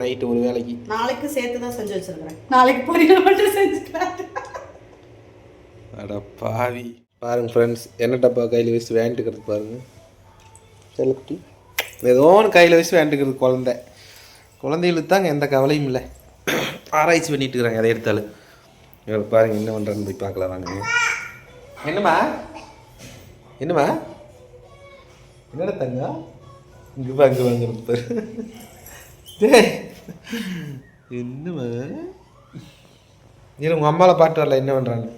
Night ஒரு வேலைக்கு நாளைக்கு சேர்த்து தான் செஞ்சு வச்சிருக்கிறேன். நாளைக்கு பொரியல் மட்டும் செஞ்சுக்கலாம். அட பாவி பாருங்க ஃப்ரெண்ட்ஸ், என்ன டப்பா கையில் வச்சு வேண்டிக்கிறது பாருங்க. செல்லக்குட்டி ஏதோ ஒன்று கையில் வச்சு வேண்டிக்கிறது குழந்தைகளுக்கு தாங்க எந்த கவலையும் இல்லை. ஆராய்ச்சி பண்ணிட்டு இருக்கிறாங்க அதை எடுத்தாலும். இவர் பாருங்க என்ன பண்ணுறான்னு போய் பார்க்கலாம் வாங்க. என்னம்மா என்னம்மா என்னடா தங்க இங்கே வாங்குறது பாரு. என்னம்மா இல்லை உங்கள் அம்மாவில் பாட்டு வரல என்ன பண்ணுறாங்க.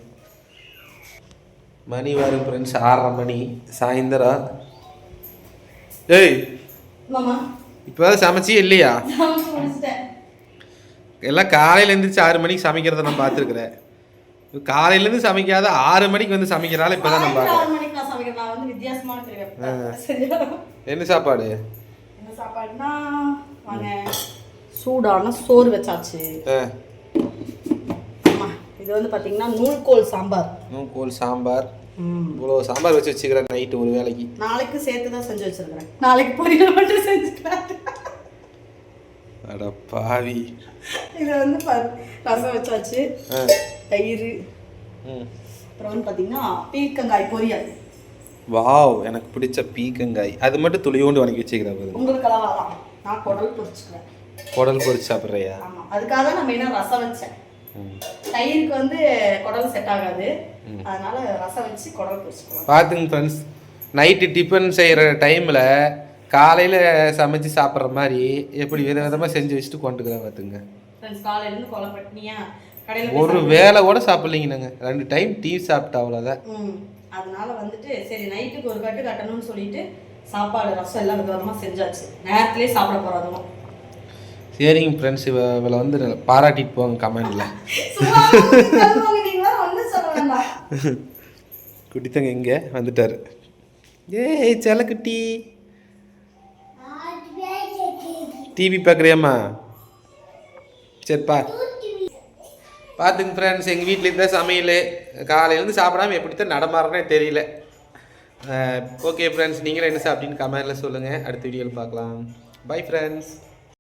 மணி வரும் ஃப்ரெண்ட்ஸ் 6:30 மணி சாயந்தரம். ஏய் இப்போ சமைச்சி இல்லையா? எல்லாம் காலையில் எழுந்திரிச்சு 6 மணிக்கு சமைக்கிறத நான் பார்த்துருக்குறேன். காலையிலேருந்து சமைக்காத 6 மணிக்கு வந்து சமைக்கிறாள். இப்போ தான் நான் பார்க்குறேன். என்ன சாப்பாடு? என்ன சாப்பாடுனா சூடான சோறு வச்சாச்சு. இது வந்து பார்த்தீங்கன்னா நூல்கோல் சாம்பார். இவ்வளோ சாம்பார் வச்சு வச்சுக்கிறேன் நைட்டு ஒரு வேலைக்கு. நாளைக்கு சேர்த்து தான் செஞ்சு வச்சிருக்கிறேன். நாளைக்கு பொரியல் மட்டும் செஞ்சுக்கலாம். அட பாவி. இது வந்து ரசம் வச்சாச்சு, தயிர், அப்புறம் வந்து பார்த்தீங்கன்னா பீர்க்கங்காய் பொரியல். வாவ், எனக்கு பிடிச்ச பீர்க்கங்காய். அது மட்டும் துளியோண்டு வணக்கி வச்சுக்கிறேன். உங்களுக்கு அளவாதான் நான் குடல் பொரிச்சுக்கிறேன். குடல் பொரிச்சு சாப்பிட்றியா? ஆமாம், அதுக்காக தான் நான் மெயினாக ரசம் வச்சேன். தயிருக்கு வந்து குடல் செட் ஆகாது, அதனால ரசம் வச்சு குடல் பொரிச்சுக்கலாம். பார்த்துங்க ஃப்ரெண்ட்ஸ், நைட்டு டிஃபன் செய்கிற டைமில் காலையில் சமைச்சு சாப்பிட்ற மாதிரி எப்படி விதமாக செஞ்சு வச்சுட்டு கொண்டுக்கிறேன். பார்த்துங்க ஃப்ரெண்ட்ஸ், காலையிலேருந்து கொலை பட்டினியா ஒரு வேலை கூட சாப்பிட்லிங்க. நாங்கள் 2 டைம் டீ சாப்பிட்டா அவ்வளோதான். அதனால வந்துட்டு சரி நைட்டுக்கு ஒரு கட்டு கட்டணும்னு சொல்லிட்டு சாப்பாடு ரசம் எல்லாம் விதமாக செஞ்சாச்சு. நேரத்துலேயே சாப்பிட போகிறோம். சரிங்க ஃப்ரெண்ட்ஸ், இவளை வந்து பாராட்டிட்டு போங்க கமெண்டில். குட்டித்தங்க இங்கே வந்துட்டார். ஏய் செல்லக்குட்டி, டிவி பார்க்குறியாம்மா? சரிப்பா. பார்த்துங்க ஃப்ரெண்ட்ஸ், எங்கள் வீட்டில் தான் சமையல். காலையிலேருந்து சாப்பிடாம எப்படித்தான் நடமாறனே தெரியல. ஓகே ஃப்ரெண்ட்ஸ், நீங்களும் என்ன சாப்பிட்டீங்கன்னு கமெண்டில் சொல்லுங்கள். அடுத்த வீடியோவில் பார்க்கலாம். Bye friends.